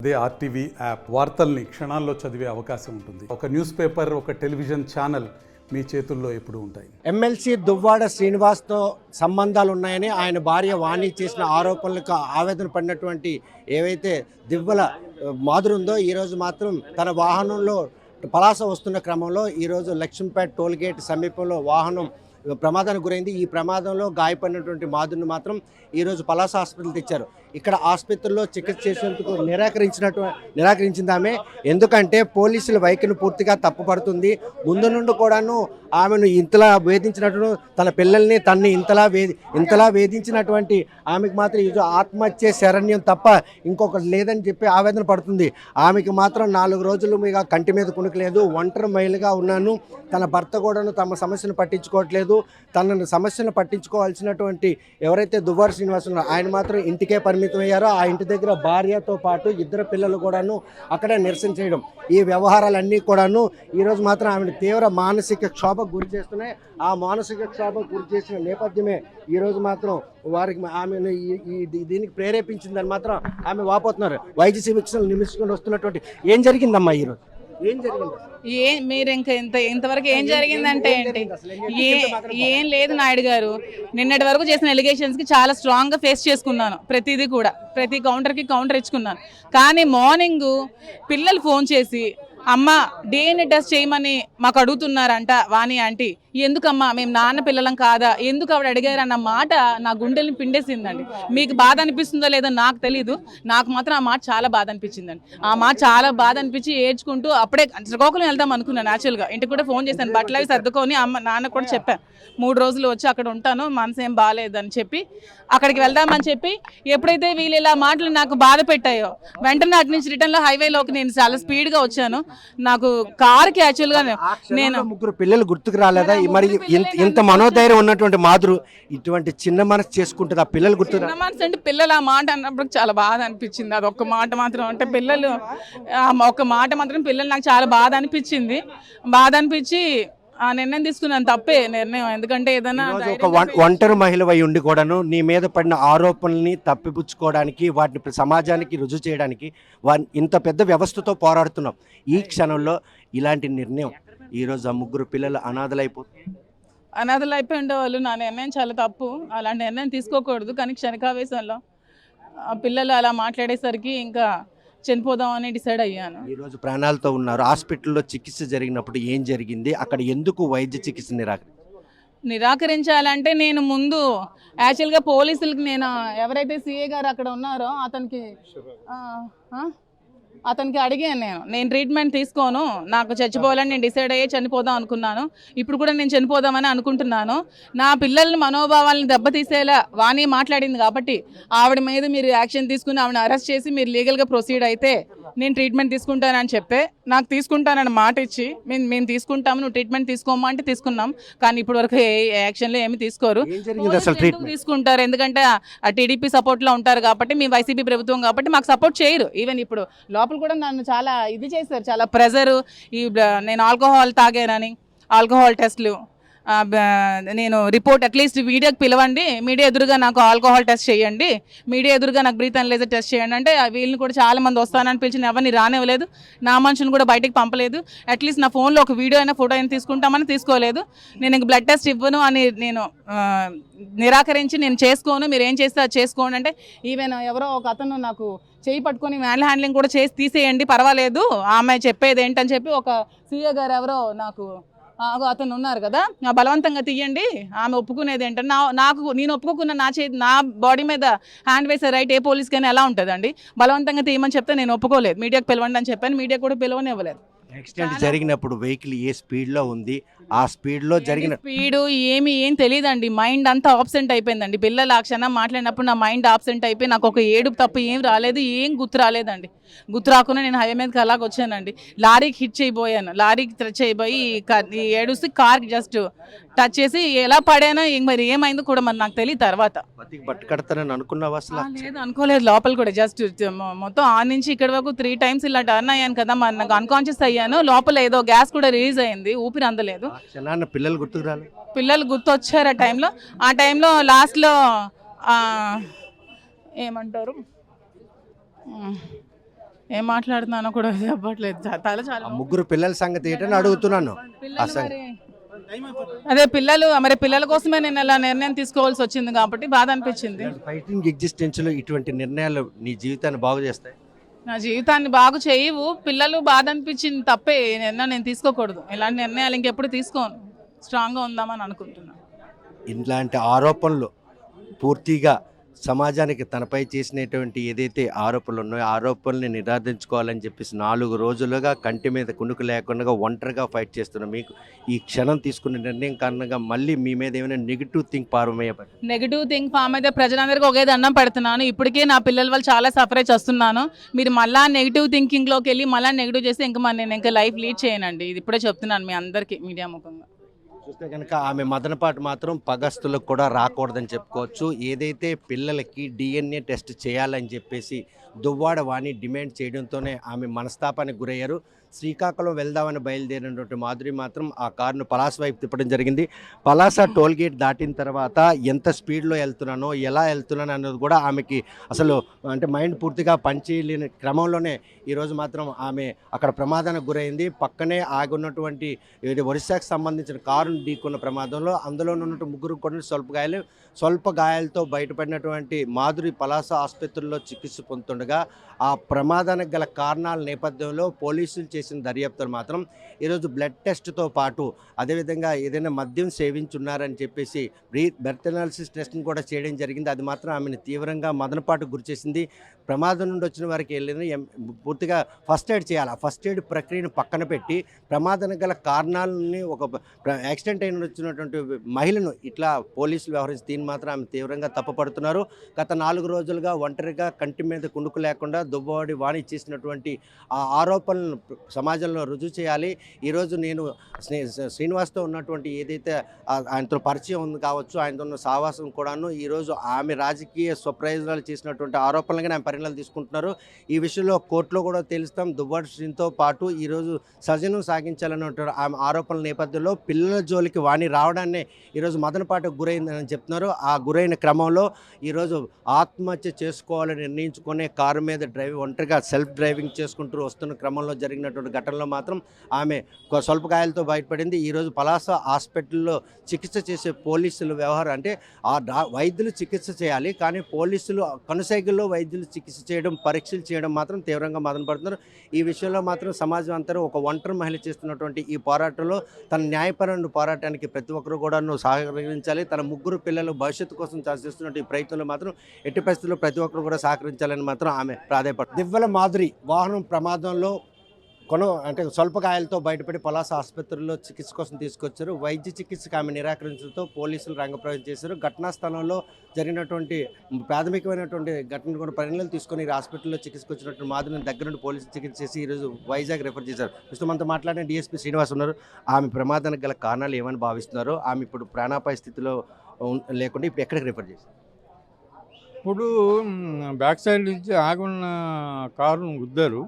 అదే RTV app వార్తల్ని క్షణాల్లో చదివే అవకాశం ఉంటుంది. ఒక న్యూస్ పేపర్, ఒక టెలివిజన్ ఛానల్ మీ చేతుల్లో ఎప్పుడూ ఉంటాయి. ఎమ్మెల్సీ దువ్వాడ శ్రీనివాస్తో సంబంధాలు ఉన్నాయని ఆయన భార్య వాణి చేసిన ఆరోపణలకు ఆవేదన పడినటువంటి ఏవైతే దివ్వల మాధురి ఉందో ఈరోజు మాత్రం తన వాహనంలో పలాస వస్తున్న క్రమంలో ఈరోజు లక్ష్మీపేట టోల్గేట్ సమీపంలో వాహనం ప్రమాదానికి గురైంది. ఈ ప్రమాదంలో గాయపడినటువంటి మాధురిని మాత్రం ఈరోజు పలాస హాస్పిటల్ తెచ్చారు. ఇక్కడ ఆసుపత్రిలో చికిత్స చేసేందుకు నిరాకరించింది ఆమె. ఎందుకంటే పోలీసుల వైఖరిని పూర్తిగా తప్పుపడుతుంది. ముందు నుండి కూడాను ఆమెను ఇంతలా వేధించినట్టు, తన పిల్లల్ని తన్ని ఇంతలా వేధించినటువంటి ఆమెకు మాత్రం ఈరోజు ఆత్మహత్య శరణ్యం తప్ప ఇంకొకటి లేదని చెప్పి ఆవేదన పడుతుంది. ఆమెకు మాత్రం 4 రోజులు మీద కంటి మీద కునుకలేదు, ఒంటరి మహిళగా ఉన్నాను, తన భర్త కూడాను తమ సమస్యను పట్టించుకోవట్లేదు, తన సమస్యను పట్టించుకోవాల్సినటువంటి ఎవరైతే దువ్వాడ శ్రీనివాస్ ఉన్నారో ఆయన మాత్రం ఇంటికే పరిమితమయ్యారో. ఆ ఇంటి దగ్గర భార్యతో పాటు 2 పిల్లలు కూడాను అక్కడే నిరసన చేయడం, ఈ వ్యవహారాలన్నీ కూడాను ఈరోజు మాత్రం ఆమెను తీవ్ర మానసిక క్షోభకు గురి చేస్తున్నాయి. ఆ మానసిక క్షోభకు గురి చేసిన నేపథ్యమే ఈరోజు మాత్రం వారికి ఆమెను దీనికి ప్రేరేపించిందని మాత్రం ఆమె వాపోతున్నారు. వైద్య శిక్షణలు నిమిషం వస్తున్నటువంటి ఏం జరిగిందమ్మా ఈరోజు? ఏం జరిగింది? మీరు ఇంకా ఇంతవరకు ఏం జరిగిందంటే ఏంటి? ఏం లేదు నాయుడు గారు. నిన్నటి వరకు చేసిన ఎలిగేషన్స్కి చాలా స్ట్రాంగ్గా ఫేస్ చేసుకున్నాను. ప్రతిదీ కూడా ప్రతి కౌంటర్కి కౌంటర్ ఇచ్చుకున్నాను. కానీ మార్నింగ్ పిల్లలు ఫోన్ చేసి అమ్మ DNA టెస్ట్ చేయమని మాకు అడుగుతున్నారంట వాణి ఆంటీ. ఎందుకమ్మా మేము నాన్న పిల్లలం కాదా, ఎందుకు ఆవిడ అడిగారు అన్న మాట నా గుండెల్ని పిండేసిందండి. మీకు బాధ అనిపిస్తుందో లేదో నాకు తెలీదు, నాకు మాత్రం ఆ మాట చాలా బాధ అనిపించిందండి. ఆ మాట చాలా బాధ అనిపించి ఏడ్చుకుంటూ అప్పుడే శ్రీకాకుళం వెళ్దాం అనుకున్నాను. యాక్చువల్గా ఇంటికి కూడా ఫోన్ చేశాను, బట్టలు అవి సర్దుకొని నాన్న కూడా చెప్పాను 3 రోజులు వచ్చి అక్కడ ఉంటాను, మనసు ఏం బాగాలేదని చెప్పి అక్కడికి వెళ్దామని చెప్పి. ఎప్పుడైతే వీళ్ళు ఇలా మాటలు నాకు బాధ పెట్టాయో వెంటనే అటు నుంచి రిటర్న్లో హైవేలోకి నేను చాలా స్పీడ్గా వచ్చాను. నాకు కార్కి యాక్చువల్గా నేను 3 పిల్లలు గుర్తుకు రాలేదా? మరి ఇంత మనోధైర్యం ఉన్నటువంటి మాధురు ఇటువంటి చిన్న మనసు చేసుకుంటుంది, ఆ పిల్లలు గుర్తు చిన్న మనసు అంటే పిల్లలు ఆ మాట అన్నప్పుడు చాలా బాధ అనిపించింది. అది ఒక్క మాట మాత్రం అంటే పిల్లలు ఒక మాట మాత్రం పిల్లలు నాకు చాలా బాధ అనిపించింది. బాధ అనిపించి ఆ నిర్ణయం తీసుకున్నాను. తప్పే నిర్ణయం, ఎందుకంటే ఏదైనా ఒక ఒంటరి మహిళ అయి ఉండి కూడాను నీ మీద పడిన ఆరోపణల్ని తప్పిపుచ్చుకోవడానికి, వాటిని సమాజానికి రుజువు చేయడానికి ఇంత పెద్ద వ్యవస్థతో పోరాడుతున్నాం. ఈ క్షణంలో ఇలాంటి నిర్ణయం ఈరోజు ఆ 3 పిల్లలు అనాథలు అయిపోయి ఉండేవాళ్ళు. నా నిర్ణయం చాలా తప్పు, అలాంటి నిర్ణయం తీసుకోకూడదు. కానీ క్షణికావేశంలో ఆ పిల్లలు అలా మాట్లాడేసరికి ఇంకా చనిపోదామని డిసైడ్ అయ్యాను. ఈరోజు ప్రాణాలతో ఉన్నారు. హాస్పిటల్లో చికిత్స జరిగినప్పుడు ఏం జరిగింది, అక్కడ ఎందుకు వైద్య చికిత్స నిరాకరించాలంటే నేను ముందు యాక్చువల్గా పోలీసులకి నేను ఎవరైతే సిఏ గారు అక్కడ ఉన్నారో అతనికి అడిగాను, నేను ట్రీట్మెంట్ తీసుకోను, నాకు చచ్చిపోవాలని నేను డిసైడ్ అయ్యే చనిపోదాం అనుకున్నాను. ఇప్పుడు కూడా నేను చనిపోదామని అనుకుంటున్నాను. నా పిల్లల్ని మనోభావాలను దెబ్బతీసేలా వాణి మాట్లాడింది కాబట్టి ఆవిడ మీద మీరు యాక్షన్ తీసుకుని ఆవిడని అరెస్ట్ చేసి మీరు లీగల్గా ప్రొసీడ్ అయితే నేను ట్రీట్మెంట్ తీసుకుంటానని చెప్పే నాకు తీసుకుంటానని మాట ఇచ్చి మేము తీసుకుంటాము, నువ్వు ట్రీట్మెంట్ తీసుకోమా అంటే తీసుకున్నాం. కానీ ఇప్పటి వరకు ఏ యాక్షన్లో ఏమి తీసుకోరు. తీసుకుంటారు ఎందుకంటే ఆ టీడీపీ సపోర్ట్లో ఉంటారు కాబట్టి, మీ వైసీపీ ప్రభుత్వం కాబట్టి మాకు సపోర్ట్ చేయరు. ఈవెన్ ఇప్పుడు లోపల కూడా నన్ను చాలా ఇది చేశారు, చాలా ప్రెజరు. నేను ఆల్కహాల్ తాగానని ఆల్కహాల్ టెస్ట్లు, నేను రిపోర్ట్ అట్లీస్ట్ వీడియోకి పిలవండి, మీడియా ఎదురుగా నాకు ఆల్కహాల్ టెస్ట్ చేయండి, మీడియా ఎదురుగా నాకు బ్రీత్ అనలైజర్ టెస్ట్ చేయండి అంటే వీళ్ళని కూడా చాలా మంది వస్తానని పిలిచిన ఎవరిని రానివ్వలేదు. నా మనుషులను కూడా బయటకు పంపలేదు. అట్లీస్ట్ నా ఫోన్లో ఒక వీడియో అయినా ఫోటో అయినా తీసుకుంటామని తీసుకోలేదు. నేను ఇంక బ్లడ్ టెస్ట్ ఇవ్వను అని నేను నిరాకరించి నేను చేసుకోను, మీరు ఏం చేస్తే అది చేసుకోండి అంటే ఈవెన్ ఎవరో ఒక అతను నాకు చేయి పట్టుకొని మ్యాన్యువల్ హ్యాండ్లింగ్ కూడా చేసి తీసేయండి పర్వాలేదు, ఆమె చెప్పేది ఏంటని చెప్పి ఒక సీఏ గారు ఎవరో నాకు అతను ఉన్నారు కదా, బలవంతంగా తీయండి, ఆమె ఒప్పుకునేది ఏంటంటే నేను ఒప్పుకోకున్న నా బాడీ మీద హ్యాండ్ వేసే రైట్ ఏ పోలీస్కైనా ఎలా ఉంటుందండి? బలవంతంగా తీయమని చెప్తే నేను ఒప్పుకోలేదు. మీడియాకి పిలవండి అని చెప్పాను, మీడియా కూడా పిలవనివ్వలేదు. యాక్సిడెంట్ జరిగినప్పుడు వెహికల్ ఏ స్పీడ్లో ఉంది, ఆ స్పీడ్లో జరిగిన స్పీడు ఏం తెలియదండి. మైండ్ అంతా ఆబ్సెంట్ అయిపోయిందండి. పిల్లలు ఆ క్షణం మాట్లాడినప్పుడు నా మైండ్ ఆబ్సెంట్ అయిపోయి నాకు ఒక ఏడుపు తప్ప ఏం రాలేదు, ఏం గుర్తు రాలేదండి. గుర్తు రాకుండా నేను హైవే మీదకి అలాగ వచ్చానండి. లారీకి హిట్ చేయబోయాను, లారీకి టచ్ అయిపోయి ఏడుస్తే కార్కి జస్ట్ టచ్ చేసి ఎలా పడానో మరి ఏమైందో కూడా మరి నాకు తెలియదు. తర్వాత లేదు అనుకోలేదు. లోపల కూడా జస్ట్ మొత్తం ఆ నుంచి ఇక్కడ వరకు 3 times ఇలా టర్న్ అయ్యాను కదా, మరి నాకు అన్కాన్షియస్ అయ్యాను. లోపల ఏదో గ్యాస్ కూడా రిలీజ్ అయింది, ఊపిరి అందలేదు. పిల్లలు గుర్తొచ్చారు ఆ టైంలో లాస్ట్లో ఏమంటారు ఏం మాట్లాడుతున్నానో కూడా చెప్పట్లేదు. తల చాలా ఆ ముగ్గురు పిల్లల సంగతి ఏంటని అడుగుతున్నాను. పిల్లలు మరి అదే పిల్లల కోసమే నేను ఇలా నిర్ణయం తీసుకోవాల్సి వచ్చింది కాబట్టి బాధ అనిపించింది. ఫైటింగ్ ఎగ్జిస్టెన్స్ లో ఇటువంటి నిర్ణయాలు నీ జీవితాన్ని బాగు చేస్తాయి. నా జీవితాన్ని బాగు చేయవు. పిల్లలు బాధ అనిపించింది తప్పే. నిర్ణయం నేను తీసుకోకూడదు. ఇలాంటి నిర్ణయాలు ఇంకెప్పుడు తీసుకోను. స్ట్రాంగ్గా ఉందామని అనుకుంటున్నాను. ఇలాంటి ఆరోపణలు పూర్తిగా సమాజానికి తనపై చేసినటువంటి ఏదైతే ఆరోపణలు ఉన్నాయో ఆరోపణల్ని నిరాధించుకోవాలని చెప్పేసి 4 రోజులుగా కంటి మీద కునుకు లేకుండా ఒంటరిగా ఫైట్ చేస్తున్నాం. మీకు ఈ క్షణం తీసుకున్న నిర్ణయం కారణంగా మళ్ళీ మీ మీద ఏమైనా negative think negative thing form అయితే ప్రజలందరికీ ఒకే దండం పెడుతున్నాను. ఇప్పటికే నా పిల్లల వాళ్ళు చాలా సఫర్ అయి వస్తున్నాను. మీరు మళ్ళీ నెగిటివ్ థింకింగ్లోకి వెళ్ళి మళ్ళీ నెగిటివ్ చేస్తే నేను ఇంకా లైఫ్ లీడ్ చేయనండి. ఇది ఇప్పుడే చెప్తున్నాను మీ అందరికీ మీడియా ముఖంగా. చూస్తే కనుక ఆమె మదనపాటు మాత్రం పగస్తులకు కూడా రాకూడదని చెప్పుకోవచ్చు. ఏదైతే పిల్లలకి DNA టెస్ట్ చేయాలని చెప్పేసి దువ్వాడ వాణి డిమాండ్ చేయడంతోనే ఆమె మనస్తాపానికి గురయ్యారు. శ్రీకాకుళం వెళ్దామని బయలుదేరినటువంటి మాధురి మాత్రం ఆ కారును పలాస వైపు తిప్పడం జరిగింది. పలాస టోల్ గేట్ దాటిన తర్వాత ఎంత స్పీడ్లో వెళ్తున్నానో ఎలా వెళ్తున్నాను అన్నది కూడా ఆమెకి అసలు అంటే మైండ్ పూర్తిగా పనిచేయలేని క్రమంలోనే ఈరోజు మాత్రం ఆమె అక్కడ ప్రమాదానికి గురైంది. పక్కనే ఆగున్నటువంటి ఒరిస్సాకు సంబంధించిన కారును ఢీకొన్న ప్రమాదంలో అందులో ఉన్నటువంటి ముగ్గురు కూడా స్వల్ప గాయాలతో బయటపడినటువంటి మాధురి పలాస ఆసుపత్రిలో చికిత్స పొందుతుండగా ఆ ప్రమాదానికి గల కారణాల నేపథ్యంలో పోలీసులు చేసిన దర్యాప్తులు మాత్రం ఈరోజు బ్లడ్ టెస్ట్తో పాటు అదేవిధంగా ఏదైనా మద్యం సేవించున్నారని చెప్పేసి బెర్త్ అనాలిసిస్ టెస్ట్ని కూడా చేయడం జరిగింది. అది మాత్రం ఆమెను తీవ్రంగా మదనపాటుకు గురిచేసింది. ప్రమాదం నుండి వచ్చిన వారికి వెళ్ళిన పూర్తిగా ఫస్ట్ ఎయిడ్ చేయాలి. ఆ ఫస్ట్ ఎయిడ్ ప్రక్రియను పక్కన పెట్టి ప్రమాదానికి గల కారణాలని ఒక యాక్సిడెంట్ అయిన వచ్చినటువంటి మహిళను ఇట్లా పోలీసులు వ్యవహరించి దీన్ని మాత్రం ఆమె తీవ్రంగా తప్పుపడుతున్నారు. గత 4 రోజులుగా ఒంటరిగా కంటి మీద కునుకు లేకుండా దువ్వాడి వాణి చేసినటువంటి ఆ ఆరోపణలను సమాజంలో రుజువు చేయాలి. ఈరోజు నేను శ్రీనివాస్తో ఉన్నటువంటి ఏదైతే ఆయనతో పరిచయం ఉంది కావచ్చు, ఆయనతో ఉన్న సావాసం కూడాను ఈరోజు ఆమె రాజకీయ స్వప్రయోజనాలు చేసినటువంటి ఆరోపణలుగా ఆమె పరిణామాలు తీసుకుంటున్నారు. ఈ విషయంలో కోర్టులో కూడా తెలుస్తాం. దువ్వాడి శ్రీనితో పాటు ఈరోజు సజనం సాగించాలన్నటువంటి ఆమె ఆరోపణల నేపథ్యంలో పిల్లల జోలికి వాణి రావడాన్ని ఈరోజు మదనపాటుకు గురైందని చెప్తున్నారు. ఆ గురైన క్రమంలో ఈరోజు ఆత్మహత్య చేసుకోవాలని నిర్ణయించుకునే కారు మీద ఒంటరిగా సెల్ఫ్ డ్రైవింగ్ చేసుకుంటూ వస్తున్న క్రమంలో జరిగినటువంటి ఘటనలో మాత్రం ఆమె స్వల్ప గాయాలతో బయటపడింది. ఈరోజు పలాస హాస్పిటల్లో చికిత్స చేసే పోలీసులు వ్యవహారం అంటే వైద్యులు చికిత్స చేయాలి, కానీ పోలీసులు కనుసైగుల్లో వైద్యులు చికిత్స చేయడం పరీక్షలు చేయడం మాత్రం తీవ్రంగా మదనపడుతున్నారు. ఈ విషయంలో మాత్రం సమాజం అంతా ఒక ఒంటరి మహిళ చేస్తున్నటువంటి ఈ పోరాటంలో తన న్యాయపరమైన పోరాటానికి ప్రతి ఒక్కరు కూడా సహకరించాలి. తన ముగ్గురు పిల్లల భవిష్యత్తు కోసం చేస్తున్నటువంటి ఈ ప్రయత్నంలో మాత్రం ఎట్టి పరిస్థితుల్లో ప్రతి ఒక్కరు కూడా సహకరించాలని మాత్రం ఆమె ప్రాధాయపడుతుంది. దివ్వెల మాధురి వాహనం ప్రమాదంలో స్వల్ప గాయాలతో బయటపడి పలాస ఆసుపత్రిలో చికిత్స కోసం తీసుకొచ్చారు. వైద్య చికిత్సకు ఆమె నిరాకరించడంతో పోలీసులు రంగప్రవేశం చేశారు. ఘటనా స్థలంలో జరిగినటువంటి ప్రాథమికమైనటువంటి ఘటనను కూడా పరిణామాలు తీసుకొని హాస్పిటల్లో చికిత్సకు వచ్చినటువంటి మాధురిని దగ్గర నుండి పోలీసులు చికిత్స చేసి ఈరోజు వైజాగ్ రెఫర్ చేశారు. ప్రస్తుతం మనతో మాట్లాడిన DSP శ్రీనివాస్ ఉన్నారు. ఆమె ప్రమాదానికి గల కారణాలు ఏమని భావిస్తున్నారు, ఆమె ఇప్పుడు ప్రాణాపాయ స్థితిలో లేకుండా ఇప్పుడు ఎక్కడికి రెఫర్ చేశారు? ఇప్పుడు బ్యాక్ సైడ్ నుంచి ఆగున్న కారును గుద్దారు.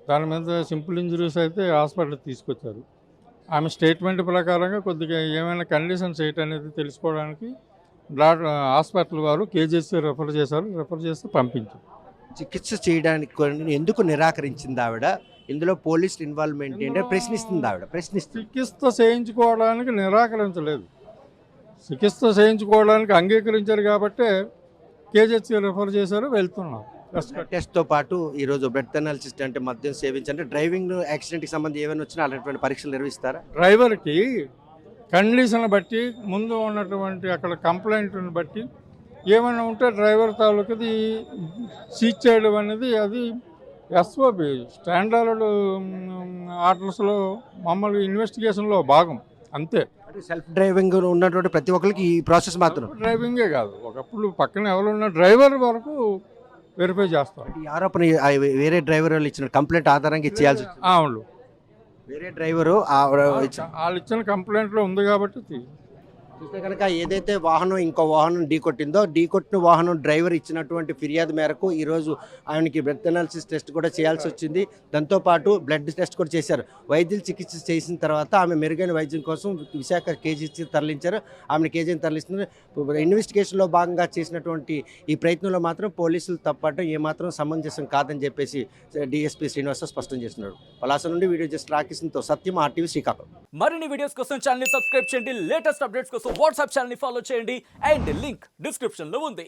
దాని మీద సింపుల్ ఇంజరీస్ అయితే హాస్పిటల్ తీసుకొచ్చారు. ఆమె స్టేట్మెంట్ ప్రకారంగా కొద్దిగా ఏమైనా కండిషన్స్ ఏంటనేది తెలుసుకోవడానికి హాస్పిటల్ వారు KGHC రెఫర్ చేశారు. రెఫర్ చేస్తే పంపించారు. చికిత్స చేయడానికి ఎందుకు నిరాకరించింది ఆవిడ? ఇందులో పోలీసుల ఇన్వాల్వ్మెంట్ ఏంటంటే ప్రశ్నిస్తుంది ఆవిడ. చికిత్స చేయించుకోవడానికి నిరాకరించలేదు. చికిత్స చేయించుకోవడానికి అంగీకరించారు కాబట్టి KGHC రెఫర్ చేశారు. వెళ్తున్నారు. టెస్ట్తో పాటు ఈరోజు బ్లడ్ అనాలిసిస్ అంటే మద్యం సేవించంటే డ్రైవింగ్ యాక్సిడెంట్కి సంబంధించి ఏమైనా వచ్చినా అలాంటి పరీక్షలు నిర్వహిస్తారా? డ్రైవర్కి కండిషన్ బట్టి ముందు ఉన్నటువంటి అక్కడ కంప్లైంట్ని బట్టి ఏమైనా ఉంటే డ్రైవర్ తాలూకుది సీజ్ చేయడం అనేది అది SOP స్టాండర్డ్ ఆర్డర్స్లో మామూలుగా ఇన్వెస్టిగేషన్లో భాగం అంతే. సెల్ఫ్ డ్రైవింగ్ ఉన్నటువంటి ప్రతి ఒక్కరికి ఈ ప్రాసెస్ మాత్రం డ్రైవింగే కాదు, ఒకప్పుడు పక్కన ఎవరు ఉన్న డ్రైవర్ వరకు వెరిఫై చేస్తారు. ఈ ఆరోపణ వేరే డ్రైవర్ వాళ్ళు ఇచ్చిన కంప్లైంట్ ఆధారంగా ఇచ్చేయాల్సి అవును, వేరే డ్రైవరు వాళ్ళు ఇచ్చిన కంప్లైంట్లో ఉంది కాబట్టి చూస్తే కనుక ఏదైతే వాహనం ఇంకో వాహనం ఢీకొట్టిందో ఢీకొట్టిన వాహనం డ్రైవర్ ఇచ్చినటువంటి ఫిర్యాదు మేరకు ఈరోజు ఆయనకి బ్లడ్ అనాలిసిస్ టెస్ట్ కూడా చేయాల్సి వచ్చింది. దాంతోపాటు బ్లడ్ టెస్ట్ కూడా చేశారు. వైద్యులు చికిత్స చేసిన తర్వాత ఆమె మెరుగైన వైద్యం కోసం విశాఖ కేజీకి తరలించారు. ఆమెను కేజీని తరలిస్తున్నారు. ఇన్వెస్టిగేషన్లో భాగంగా చేసినటువంటి ఈ ప్రయత్నంలో మాత్రం పోలీసులు తప్పటం ఏమాత్రం సమంజసం కాదని చెప్పేసి డిఎస్పీ శ్రీనివాస స్పష్టం చేస్తున్నారు. పలాస నుండి వీడియో జస్ట్ రాకేష్తో సత్యం, RTV శ్రీకాకుళం. మరిన్ని వీడియోస్ కోసం ఛానల్ ని సబ్స్క్రైబ్ చేయండి. లేటెస్ట్ అప్డేట్స్ కోసం వాట్సాప్ ఛానల్ ని ఫాలో చేయండి. అండ్ లింక్ డిస్క్రిప్షన్ లో ఉంది.